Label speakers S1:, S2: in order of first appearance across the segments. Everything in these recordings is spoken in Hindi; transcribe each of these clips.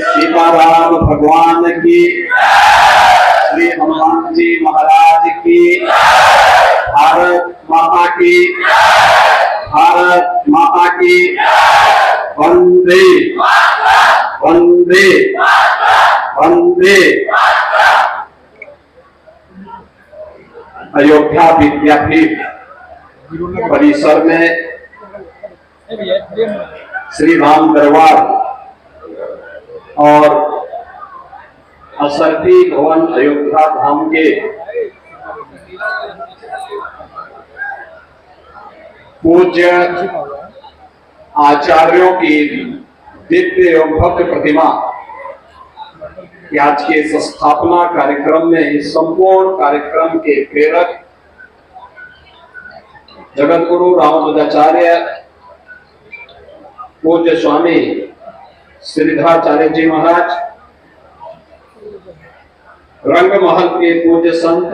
S1: सीताराम भगवान की, श्री हनुमान जी महाराज की, भारत माता की, भारत माता की, वंदे वंदे वंदे। अयोध्या विद्यापीठ परिसर में श्री राम दरबार और असरती भवन अयोध्या धाम के पूज्य आचार्यों की दिव्य एवं भव्य प्रतिमा कि आज के स्थापना कार्यक्रम में इस संपूर्ण कार्यक्रम के प्रेरक जगत गुरु रामानुजाचार्य पूज्य स्वामी श्रीधराचार्य जी महाराज, रंगमहल के पूज्य संत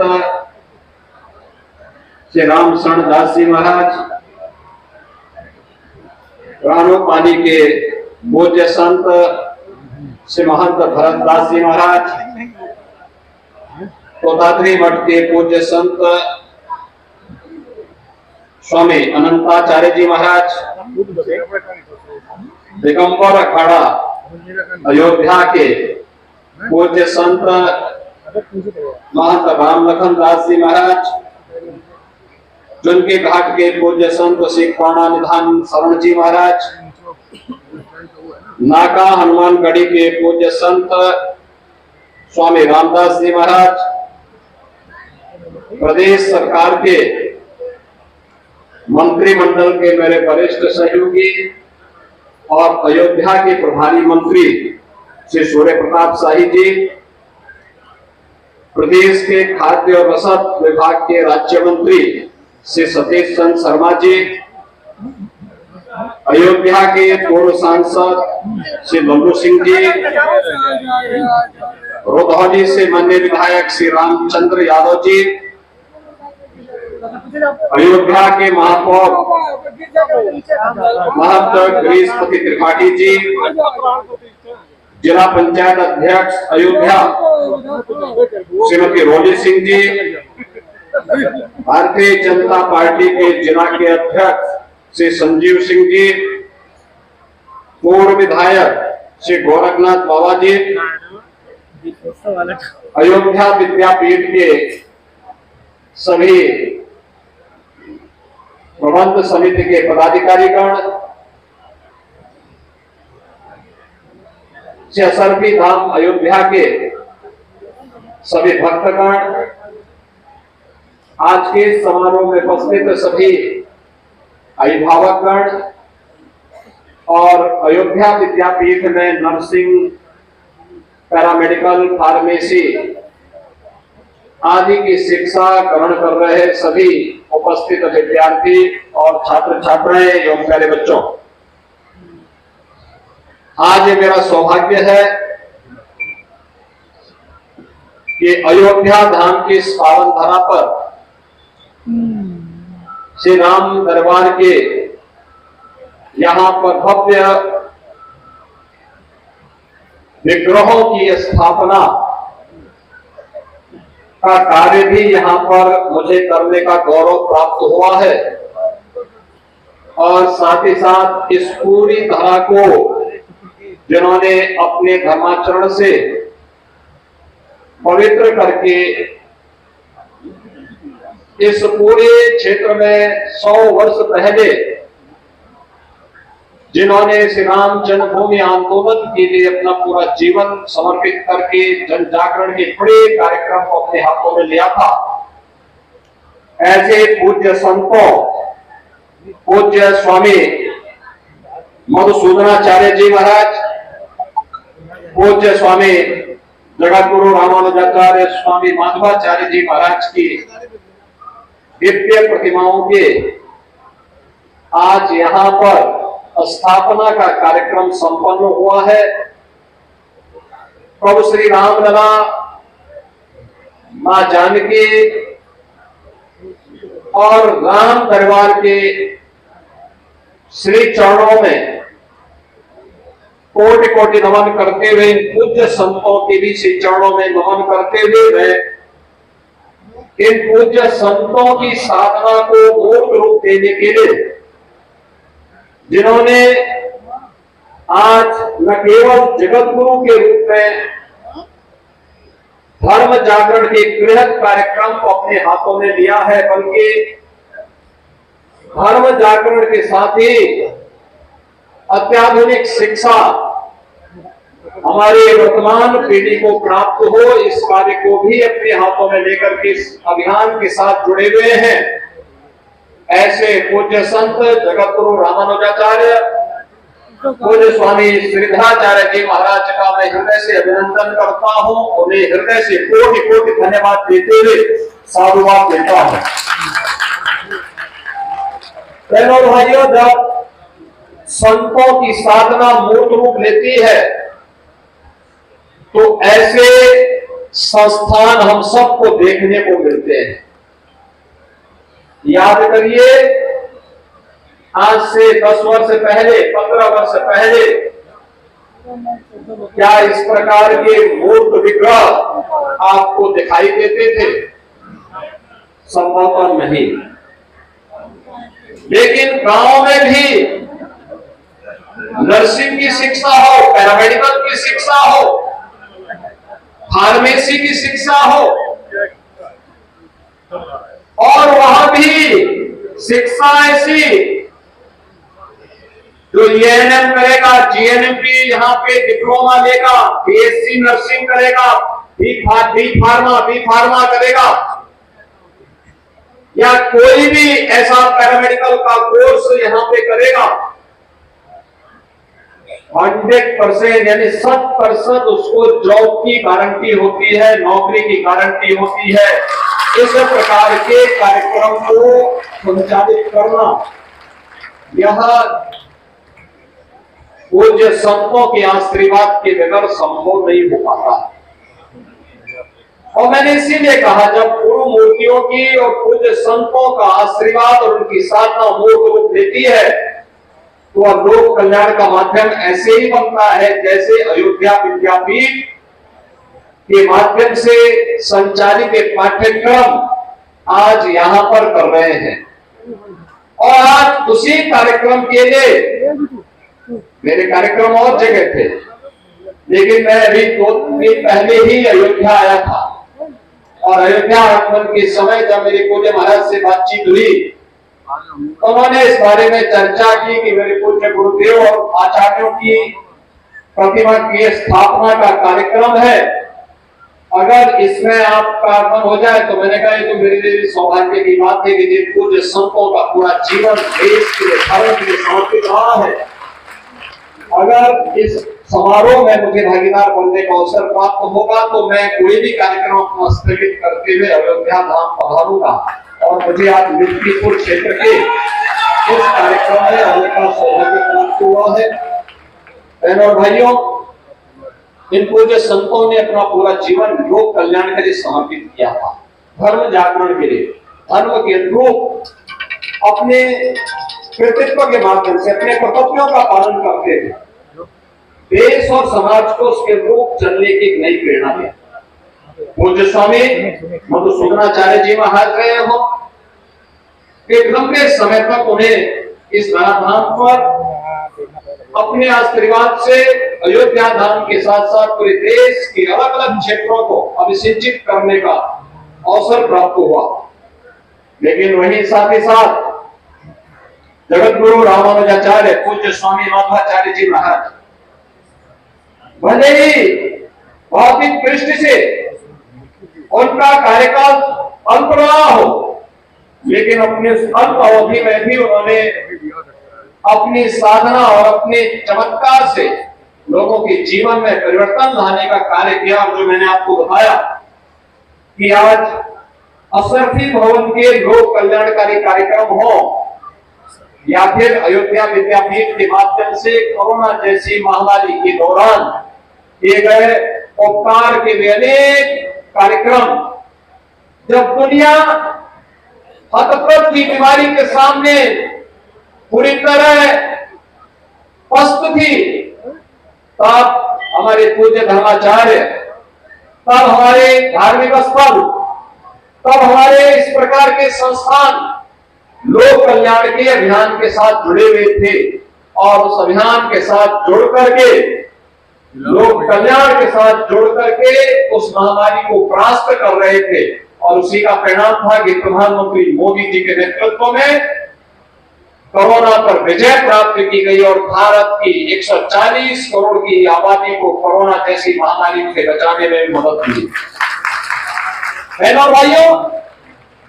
S1: श्री राम शरण दास जी महाराज, रानोपाली के पूज्य संत श्री महंत भरतदास जी महाराज, तोताद्री मठ के पूज्य संत स्वामी अनंताचार्य जी महाराज, दिगंबर अखाड़ा अयोध्या के पूज्य संत महंत राम लखन दास जी महाराज, चुनके घाट के पूज्य संत श्री प्राणा निधान शरण जी महाराज, नाका हनुमानगढ़ी के पूज्य संत स्वामी रामदास जी महाराज, प्रदेश सरकार के मंत्रिमंडल के मेरे वरिष्ठ सहयोगी और अयोध्या के प्रभारी मंत्री श्री सूर्य प्रताप शाही जी, प्रदेश के खाद्य और रसद विभाग के राज्य मंत्री श्री सतीश चंद्र शर्मा जी, अयोध्या के पूर्व सांसद श्री लल्लू सिंह जी, रोधौली से माननीय विधायक श्री रामचंद्र यादव जी, अयोध्या के महापौर महंत गिरीशपति त्रिपाठी जी, जिला पंचायत अध्यक्ष अयोध्या श्रीमती रोली सिंह जी, भारतीय जनता पार्टी के जिला के अध्यक्ष श्री संजीव सिंह जी, पूर्व विधायक श्री गोरखनाथ बाबा जी, अयोध्या विद्यापीठ के सभी प्रबंध समिति के पदाधिकारीगण, असरफी धाम अयोध्या के सभी भक्तगण, आज के समारोह में उपस्थित सभी अभिभावकगण और अयोध्या विद्यापीठ में नर्सिंग, पैरामेडिकल, फार्मेसी आदि की शिक्षा ग्रहण कर रहे सभी उपस्थित विद्यार्थी और छात्र छात्राएं एवं प्यारे बच्चों, आज मेरा सौभाग्य है कि अयोध्या धाम की इस पावन धरा पर श्री राम दरबार के यहाँ पर भव्य विग्रहों की स्थापना का कार्य भी यहाँ पर मुझे करने का गौरव प्राप्त हुआ है और साथ ही साथ इस पूरी धरा को जिन्होंने अपने धर्माचरण से पवित्र करके इस पूरे क्षेत्र में 100 वर्ष पहले जिन्होंने श्री राम जन्मभूमि आंदोलन के लिए अपना पूरा जीवन समर्पित करके जन जागरण के बड़े कार्यक्रम को अपने हाथों में लिया था, ऐसे पूज्य संतों, पूज्य स्वामी मधुसूदनाचार्य जी महाराज, पूज्य स्वामी जगतगुरु रामानुजाचार्य स्वामी माधवाचार्य जी महाराज की दिव्य प्रतिमाओं के आज यहाँ पर स्थापना का कार्यक्रम संपन्न हुआ है। प्रभु श्री रामलला, मां जानकी और राम दरबार के श्री चरणों में कोटि कोटि नमन करते हुए, पूज्य संतों के भी श्री चरणों में नमन करते हुए मैं इन पूज्य संतों की साधना को मूर्त रूप देने के लिए, जिन्होंने आज न केवल जगत गुरु के रूप में धर्म जागरण के बृहद कार्यक्रम को अपने हाथों में लिया है, बल्कि धर्म जागरण के साथ ही अत्याधुनिक शिक्षा हमारे वर्तमान पीढ़ी को प्राप्त हो, इस कार्य को भी अपने हाथों में लेकर के इस अभियान के साथ जुड़े हुए हैं। ऐसे पूज्य संत जगतगुरु रामानुजाचार्य, पूज्य स्वामी श्रीधराचार्य जी महाराज का मैं हृदय से अभिनंदन करता हूं, उन्हें हृदय से कोटि कोटि धन्यवाद देते हुए साधुवाद देता हूं। बहनों भाइयों, जब संतों की साधना मूर्त रूप लेती है तो ऐसे संस्थान हम सबको देखने को मिलते हैं। याद करिए, आज से 10 वर्ष पहले, 15 वर्ष पहले क्या इस प्रकार के मूर्त विग्रह आपको दिखाई देते थे? संभवतः नहीं। लेकिन गांव में भी नर्सिंग की शिक्षा हो, पैरामेडिकल की शिक्षा हो, फार्मेसी की शिक्षा हो, और वहां भी शिक्षा ऐसी जो एएनएम करेगा, जीएनएमपी यहाँ पे डिप्लोमा लेगा, बीएससी नर्सिंग करेगा, बी फार्मा करेगा, या कोई भी ऐसा पैरामेडिकल का कोर्स यहाँ पे करेगा, 100% यानी 100% उसको जॉब की गारंटी होती है, नौकरी की गारंटी होती है। इस प्रकार के कार्यक्रम को संचालित करना यह पूज्य संतों के आशीर्वाद के बगैर संभव नहीं हो पाता। और मैंने इसीलिए कहा, जब गुरु मूर्तियों की और पूज्य संतों का आशीर्वाद और उनकी साधना मूर्त रूप लेती है तो लोक कल्याण का माध्यम ऐसे ही बनता है जैसे अयोध्या विद्यापीठ के माध्यम से संचालित एक पाठ्यक्रम आज यहाँ पर कर रहे हैं। और आज उसी कार्यक्रम के लिए मेरे कार्यक्रम और जगह थे, लेकिन मैं अभी 2 दिन पहले ही अयोध्या आया था। और अयोध्या आगमन के समय जब मेरे पूज्य महाराज से बातचीत हुई तो उन्होंने इस बारे में चर्चा की कि मेरे पूज्य गुरुदेव और आचार्यों की प्रतिमा की स्थापना का कार्यक्रम है, अगर इसमें आपका आगमन हो जाए तो मैंने कहा तो मेरे लिए सौभाग्य की बात है कि जिन पूज्य संतों का पूरा जीवन देश के लिए, भारत के लिए समर्पित रहा है, अगर इस समारोह में मुझे भागीदार बनने का अवसर प्राप्त होगा तो मैं कोई भी कार्यक्रम अपना स्थगित करते हुए अयोध्या धाम पधारूंगा। और मुझे आज मिल्कीपुर क्षेत्र के इस कार्यक्रम में आने का सौभाग्य प्राप्त हुआ है। बहनों और भाइयों, इन पूज्य संतों ने अपना पूरा जीवन लोक कल्याण के लिए समर्पित किया था, धर्म जागरण के लिए, धर्म के अनुरूप अपने कृतित्व के माध्यम से अपने कर्तव्यों का पालन करते थे, देश और समाज को उसके अनुरूप चलने की नई प्रेरणा दी। पूज्य स्वामी मधुसूदनाचार्य जी महाराज रहे हो, एक लंबे समय तक उन्हें इस धराधाम पर अपने आशीर्वाद से अयोध्या धाम के साथ साथ पूरे देश के अलग अलग क्षेत्रों को अभिषेचित करने का अवसर प्राप्त हुआ। लेकिन वहीं साथ ही साथ जगतगुरु रामानुजाचार्य पूज्य स्वामी माधवाचार्य जी महाराज भले ही भौतिक दृष्टि से उनका कार्यकाल अल्प रहा हो, लेकिन अपने अल्प अवधि में भी उन्होंने अपनी साधना और अपने चमत्कार से लोगों के जीवन में परिवर्तन लाने का कार्य किया। और जो मैंने आपको बताया कि आज अशरफी भवन के लोक कल्याणकारी कार्यक्रम हो या फिर अयोध्या विद्यापीठ के माध्यम से कोरोना जैसी महामारी के दौरान किए गए उपकार के लिए अनेक कार्यक्रम, जब दुनिया हतप्रभ की बीमारी के सामने पूरी तरह पस्त थी, तब हमारे पूज्य धर्माचार्य, तब हमारे धार्मिक स्थल, तब हमारे इस प्रकार के संस्थान लोक कल्याण के अभियान के साथ जुड़े हुए थे और उस अभियान के साथ जुड़ करके, लोक कल्याण के साथ जुड़ करके उस महामारी को परास्त कर रहे थे। और उसी का परिणाम था कि प्रधानमंत्री मोदी जी के नेतृत्व में कोरोना पर विजय प्राप्त की गई और भारत की 140 करोड़ की आबादी को कोरोना जैसी महामारी से बचाने में मदद मिली। बहनों भाइयों,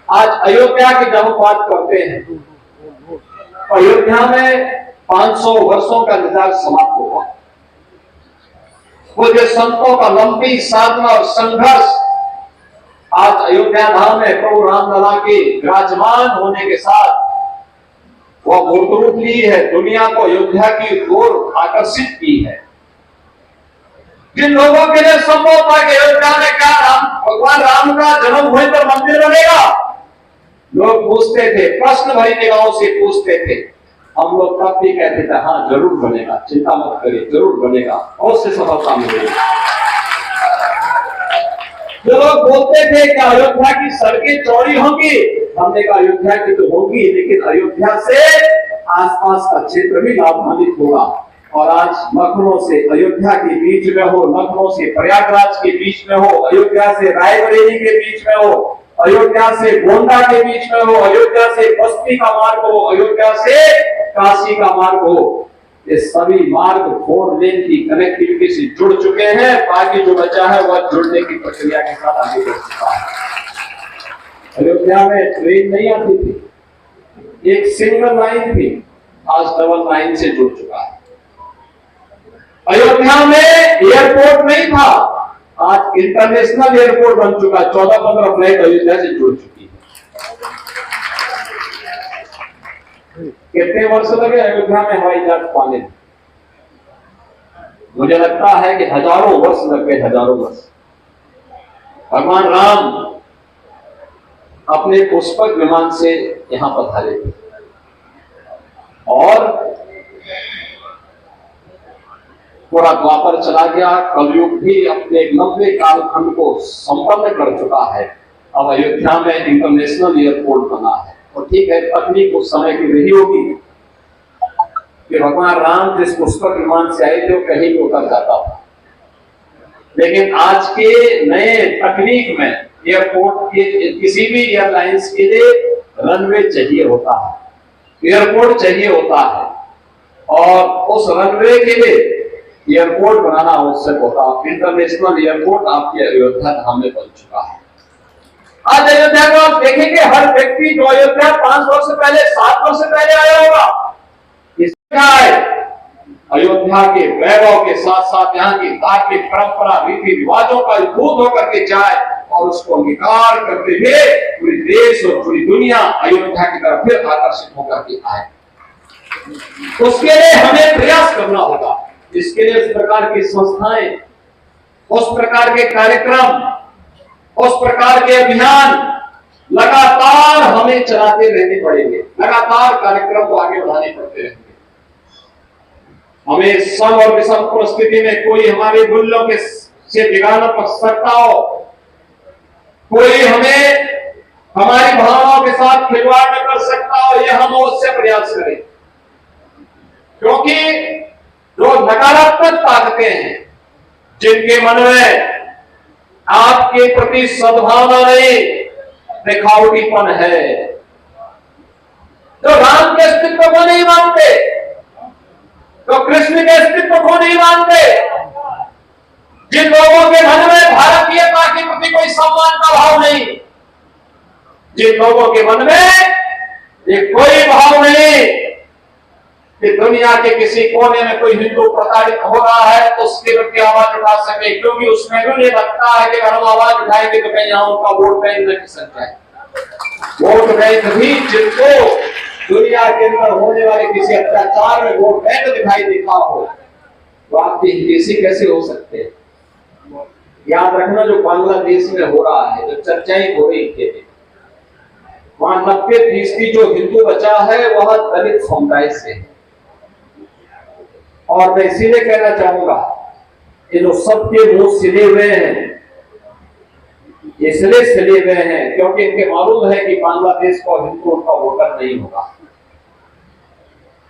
S1: आज अयोध्या की जब बात करते हैं तो अयोध्या में 500 वर्षों का निजात समाप्त हुआ। वो जो संतों का लंबी साधना और संघर्ष आज अयोध्या धाम में प्रभु रामलला के विराजमान होने के साथ वह मूर्त रूप ली है, दुनिया को अयोध्या की ओर आकर्षित की है। जिन लोगों के लिए संभव था कि अयोध्या में क्या भगवान राम का जन्म हुए तो मंदिर बनेगा, लोग पूछते थे, प्रश्न भरी निगाहों से पूछते थे। हम लोग तब भी कहते थे हाँ जरूर बनेगा, चिंता मत करिए, जरूर बनेगा, और से सफलता मिलेगी। जो लोग बोलते थे कि अयोध्या की सड़कें चौड़ी होंगी, हमने कहा अयोध्या की तो होगी, लेकिन अयोध्या से आसपास का क्षेत्र भी लाभान्वित होगा। और आज लखनऊ से अयोध्या के बीच में हो, लखनऊ से प्रयागराज के बीच में हो, अयोध्या से रायबरेली के बीच में हो, अयोध्या से गोंडा के बीच में हो, अयोध्या से बस्ती का मार्ग हो, अयोध्या से काशी का मार्ग हो, ये सभी मार्ग 4 लेन की कनेक्टिविटी से जुड़ चुके हैं। बाकी जो बचा है वह जुड़ने की प्रक्रिया के साथ आगे बढ़ चुका है। अयोध्या में ट्रेन नहीं आती थी, एक सिंगल लाइन थी, आज डबल लाइन से जुड़ चुका है। अयोध्या में एयरपोर्ट नहीं था, आज इंटरनेशनल एयरपोर्ट बन चुका है। 14-15 फ्लाइट अयोध्या से जुड़ चुकी है। कितने वर्ष लगे अयोध्या में हवाई जहाज पाने में? मुझे लगता है कि हजारों वर्ष लग गए, हजारों वर्ष। भगवान राम अपने पुष्पक विमान से यहां पधारे थे और पूरा द्वापर चला गया, कलयुग भी अपने लंबे कालखंड को संपन्न कर चुका है। अब अयोध्या में इंटरनेशनल एयरपोर्ट बना है। और ठीक है, तकनीक उस समय की रही होगी कि भगवान राम जिस पुष्पक विमान से आए थे वो कहीं भी उतर जाता था, लेकिन आज के नए तकनीक में एयरपोर्ट के किसी भी एयरलाइंस के लिए रनवे चाहिए होता है, एयरपोर्ट चाहिए होता है, और उस रनवे के लिए एयरपोर्ट बनाना आवश्यक होता है। इंटरनेशनल एयरपोर्ट आपके अयोध्या धाम में बन चुका है। आज अयोध्या को आप देखेंगे, हर व्यक्ति जो अयोध्या 5 वर्ष पहले, 7 वर्ष पहले आया होगा, अयोध्या के वैभव के साथ साथ यहाँ की धार्मिक परंपरा, रीति रिवाजों का अद्भुत होकर के जाए और उसको अंगीकार करते हुए पूरे देश और पूरी दुनिया अयोध्या की तरफ फिर आकर्षित होकर के आए। उसके लिए हमें प्रयास करना होगा। इसके लिए इस प्रकार की संस्थाएं, उस प्रकार के कार्यक्रम, उस प्रकार के अभियान लगातार हमें चलाते रहने पड़ेंगे, लगातार कार्यक्रम को आगे बढ़ाने पड़ते रहेंगे। हमें सम और विषम परिस्थिति में कोई हमारे मूल्यों के से बिगाड़ न सकता हो, कोई हमें हमारी भावनाओं के साथ खिलवाड़ न कर सकता हो, यह हम उससे प्रयास करें। क्योंकि जो नकारात्मक ताकतें हैं, जिनके मन में आपके प्रति सद्भावना नहीं, दिखावटीपन है, जो राम के अस्तित्व को नहीं मानते, जो कृष्ण के अस्तित्व को नहीं मानते, जिन लोगों के मन में भारतीयता के प्रति कोई सम्मान का भाव नहीं, जिन लोगों के मन में ये कोई भाव नहीं कि दुनिया के किसी कोने में कोई हिंदू प्रताड़ित हो रहा है तो उसके प्रति आवाज उठा सके, क्योंकि उसमें भी लगता है कि अगर हम आवाज उठाएंगे तो कहीं यहाँ उनका वोट बैंक न खिसक जाए। वोट बैंक भी जिनको दुनिया के अंदर होने वाले किसी अत्याचार में वोट बैंक दिखाई देता हो, तो आपकी हिंदीसी कैसे हो सकते हैं? याद रखना, जो बांग्लादेश में हो रहा है, जो चर्चाएं हो रही थी, वहां 90% जो हिंदू बचा है वह दलित समुदाय से है। और मैं इसीलिए कहना चाहूंगा कि जो सबके मुंह सिले हुए हैं, इसलिए सिले हुए हैं क्योंकि इनके मालूम है कि बांग्लादेश को हिंदू का वोटर नहीं होगा।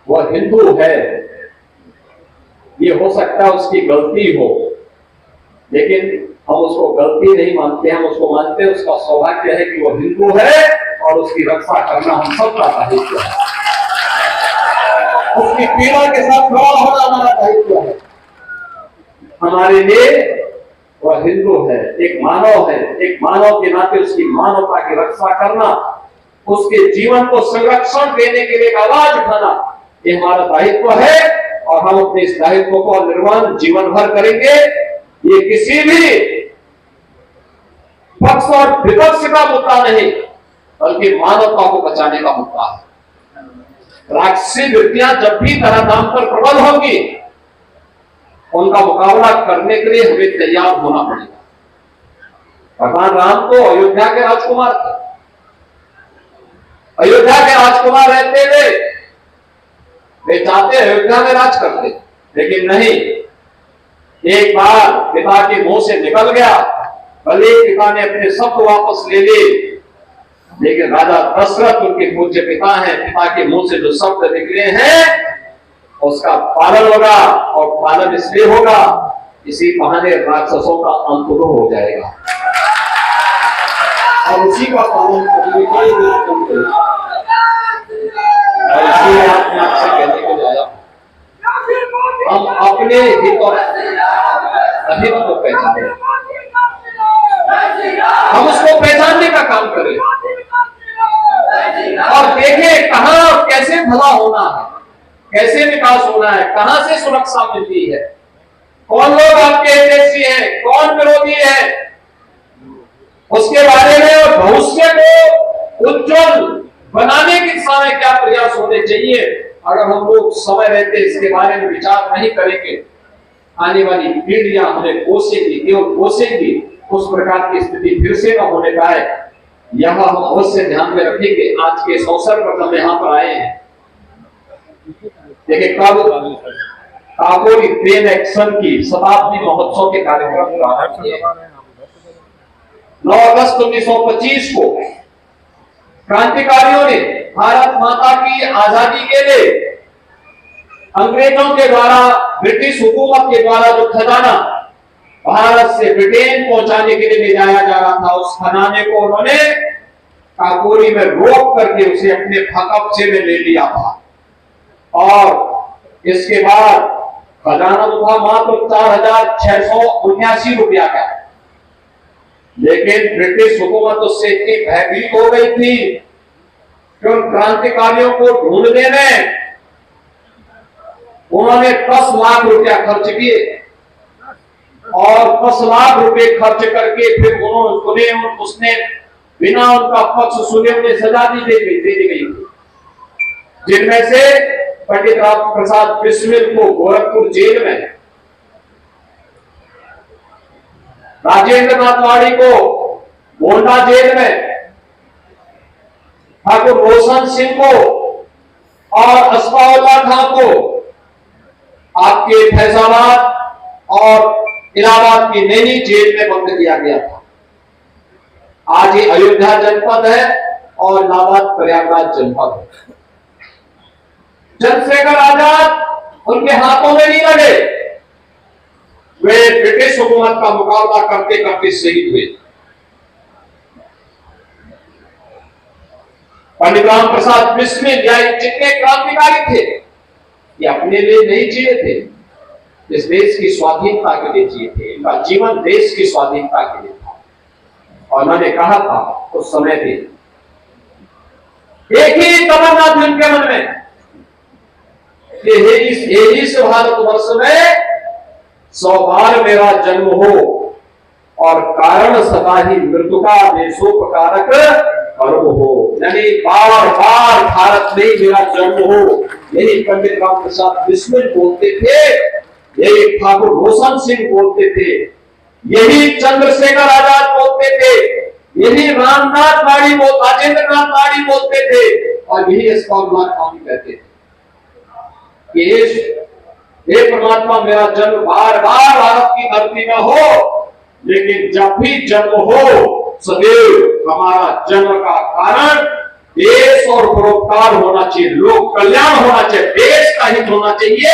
S1: वह हिंदू है, ये हो सकता है उसकी गलती हो, लेकिन हम उसको गलती नहीं मानते, हम उसको मानते हैं उसका सौभाग्य है कि वो हिंदू है और उसकी रक्षा करना हम सबका दायित्व है। उसकी पीड़ा के साथ खड़ा होना हमारा दायित्व है। हमारे लिए वह हिंदू है, एक मानव है, एक मानव के नाते उसकी मानवता की रक्षा करना, उसके जीवन को संरक्षण देने के लिए आवाज उठाना, ये हमारा दायित्व है और हम अपने इस दायित्व को निर्वहन जीवन भर करेंगे। ये किसी भी पक्ष और विपक्ष का मुद्दा नहीं, बल्कि मानवता को बचाने का मुद्दा है। राक्षसी वृत्तियां जब भी धरा नाम पर प्रबल होगी, उनका मुकाबला करने के लिए हमें तैयार होना पड़ेगा। भगवान राम तो अयोध्या के राजकुमार थे, अयोध्या के राजकुमार रहते थे, वे चाहते अयोध्या में राज करते, लेकिन नहीं, एक बार पिता के मुंह से निकल गया, भले पिता ने अपने शब्द वापस ले लिए, लेकिन राजा दशरथ उनके पूज्य पिता हैं, पिता के मुंह से जो शब्द निकले हैं उसका पालन होगा, और पालन इसलिए होगा, इसी बहाने राक्षसों का अंत हो जाएगा और उसी का पालन करने के लिए आपसे कहने को आया, हम अपने हित और अहित को पहचाने, हम उसको पहचानने का काम करें और देखें कहां और कैसे भला होना है, कैसे विकास होना है, कहां से सुरक्षा मिलती है, कौन लोग आपके हितैषी हैं, कौन विरोधी है, उसके बारे में और भविष्य को उज्जवल बनाने की दिशा में क्या प्रयास होने चाहिए। अगर हम लोग समय रहते इसके बारे में विचार नहीं करेंगे, आने वाली पीढ़ियां हमें कोसेंगी, केवल कोसेंगी, उस प्रकार की स्थिति फिर से न होने पाए, यह हम अवश्य ध्यान में रखेंगे। आज के इस अवसर पर हम यहाँ पर आए हैं, देखिए कब काकोरी ट्रेन एक्शन की शताब्दी महोत्सव के कार्यक्रम प्रारंभ किए। 9 अगस्त 1925 को क्रांतिकारियों ने भारत माता की आजादी के लिए अंग्रेजों के द्वारा, ब्रिटिश हुकूमत के द्वारा जो खजाना भारत से ब्रिटेन पहुंचाने के लिए ले जाया जा रहा था, उस खजाने को उन्होंने काकोरी में रोक करके उसे अपने कब्जे में ले लिया था। और इसके बाद खजाना तो था मात्र 4,679 रुपया का, लेकिन ब्रिटिश हुकूमत उससे इतनी भयभीत हो गई थी कि उन क्रांतिकारियों को ढूंढने में उन्होंने 10 लाख रुपया खर्च किए और 10 लाख रुपए खर्च करके फिर उसने बिना उनका पक्ष सुने उन्हें सजा दे दी गई, जिनमें से पंडित राम प्रसाद बिस्मिल को गोरखपुर जेल में, राजेंद्र नाथ वाड़ी को गोंडा जेल में, ठाकुर रोशन सिंह को और अस्फाउल्लाह खां को आपके फैजाबाद और इलाहाबाद की नैनी जेल में बंद किया गया था। आज ये अयोध्या जनपद है और इलाहाबाद प्रयागराज जनपद है। चंद्रशेखर आजाद उनके हाथों में नहीं लगे, वे ब्रिटिश हुकूमत का मुकाबला करते करते शहीद हुए। पंडित राम प्रसाद बिस्मिल या जितने क्रांतिकारी थे, ये अपने लिए नहीं जिए थे, इस देश की स्वाधीनता के लिए जिए थे। इनका जीवन देश की स्वाधीनता के लिए था। और मैंने कहा था उस समय भी एक ही तमन्ना थी उनके मन में कि हे इस भारतवर्ष में 100 बार मेरा जन्म हो और कारण सदा ही मृत्यु का देशोपकारक कर्म हो, यानी बार बार भारत में मेरा जन्म हो। यही पंडित राम प्रसाद बिस्मिल बोलते थे, यही ठाकुर रोशन सिंह बोलते थे, यही चंद्रशेखर आजाद बोलते थे, यही रामनाथ राजेंद्र नाथ नाड़ी बोलते थे, और यही स्कॉलर स्वामी कहते थे कि हे परमात्मा मेरा जन्म बार बार भारत की धरती में हो, लेकिन जब भी जन्म हो सदैव हमारा जन्म का कारण देश और परोपकार होना चाहिए, लोक कल्याण होना चाहिए, देश का हित होना चाहिए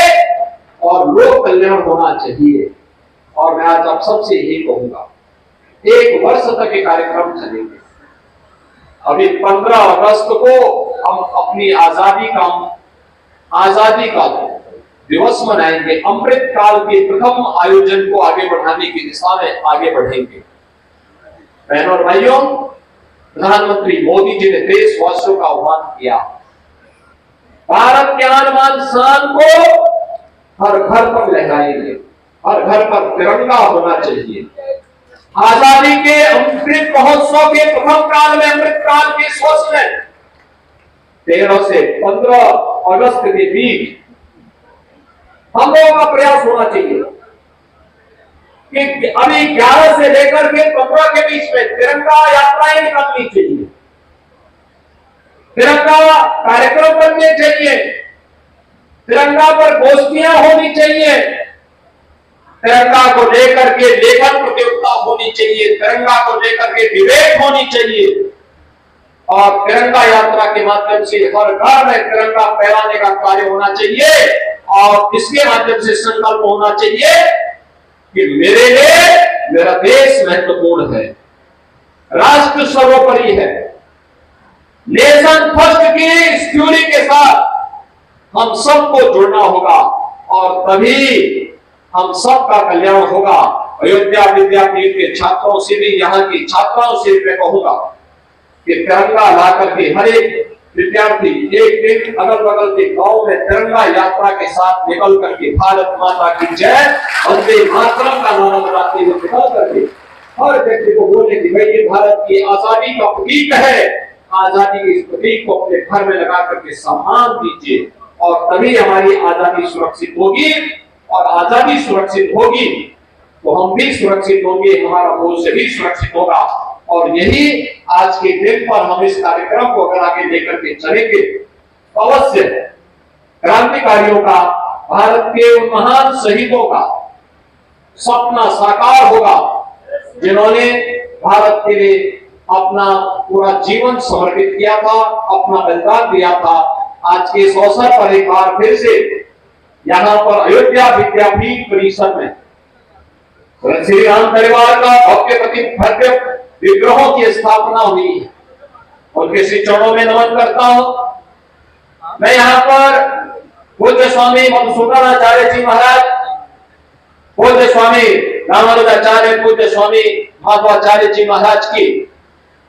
S1: और लोक कल्याण होना चाहिए। और मैं आज आप सबसे यही कहूंगा, 1 वर्ष तक ये कार्यक्रम चलेंगे। अभी 15 अगस्त को हम अपनी आजादी का दिवस मनाएंगे। अमृत काल के प्रथम आयोजन को आगे बढ़ाने की दिशा में आगे बढ़ेंगे। बहनों और भाइयों, प्रधानमंत्री मोदी जी ने देशवासियों का आह्वान किया, भारत के आन शान को हर घर पर लहराएंगे, हर घर पर तिरंगा होना चाहिए। आजादी के अमृत महोत्सव के प्रथम काल में, अमृत काल के इस वर्ष में 13 से 15 अगस्त के बीच हम लोगों का प्रयास होना चाहिए कि अभी 11 से लेकर के 15 के बीच में तिरंगा यात्राएं निकलनी चाहिए, तिरंगा कार्यक्रम बनने चाहिए, तिरंगा पर गोष्ठियां होनी चाहिए, तिरंगा को लेकर के लेखन प्रतियोगिता होनी चाहिए, तिरंगा को लेकर के डिबेट होनी चाहिए, और तिरंगा यात्रा के माध्यम से हर घर में तिरंगा फहराने का कार्य होना चाहिए। और इसके माध्यम से संकल्प होना चाहिए कि मेरे लिए मेरा देश महत्वपूर्ण है, राष्ट्र सर्वोपरि है, नेशन फर्स्ट की इस थ्योरी के साथ हम सबको जुड़ना होगा और तभी हम सबका कल्याण होगा। अयोध्या विद्यापीठ के छात्रों से भी, यहाँ की छात्राओं से मैं कहूंगा कि तिरंगा ला करके हर एक विद्यार्थी एक दिन अगल बगल के गांव में तिरंगा यात्रा के साथ निकल करके भारत माता की जय, वंदे मातरम का नारा लगाते हुए निकल करके हर व्यक्ति को बोले कि भाई ये भारत की आजादी का प्रतीक है, आजादी के इस प्रतीक को अपने घर में लगा करके सम्मान दीजिए, और तभी हमारी आजादी सुरक्षित होगी, और आजादी सुरक्षित होगी तो हम भी सुरक्षित होंगे, हमारा भविष्य भी सुरक्षित होगा। और यही आज के दिन पर हम इस कार्यक्रम को अगर आगे लेकर के चलेंगे तो अवश्य क्रांतिकारियों का, भारत के उन महान शहीदों का सपना साकार होगा जिन्होंने भारत के लिए अपना पूरा जीवन समर्पित किया था, अपना बलिदान दिया था। आज के इस अवसर पर एक बार फिर से यहाँ पर अयोध्या विद्यापीठ परिसर में श्री राम परिवार का भव्य विग्रहों की स्थापना हुई है, उनके श्री चरणों में नमन करता हूं। मैं यहाँ पर पूज्य स्वामी मधुसूदनाचार्य जी महाराज, पूज्य स्वामी रामानुजाचार्य, पूज्य स्वामी माधवाचार्य जी महाराज की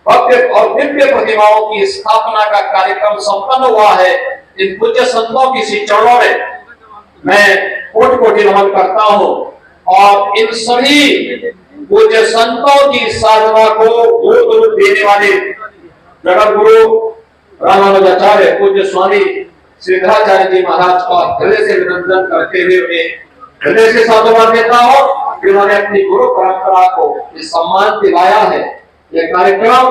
S1: भव्य और दिव्य प्रतिमाओं की स्थापना का कार्यक्रम संपन्न हुआ है। इन पूज्य संतों की श्री चरणों में मैं कोटि नमन करता हूं, और इन सभी पूज्य संतों की साधना को मूर्त रूप देने वाले जगत गुरु रामानुजाचार्य पूज्य स्वामी श्रीधराचार्य जी महाराज का हृदय से अभिनंदन करते हुए उन्हें हृदय से साधुवाद देता हूं, जिन्होंने अपनी गुरु परंपरा को इस सम्मान दिलाया है। ये कार्यक्रम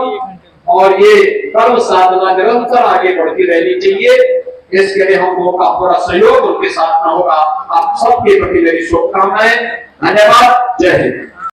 S1: और ये कर्म साधना निरंतर आगे बढ़ती रहनी चाहिए। इसके लिए हम लोगों का पूरा सहयोग उनके साथ होगा। आप सबके प्रति मेरी शुभकामनाएं। धन्यवाद। जय हिंद।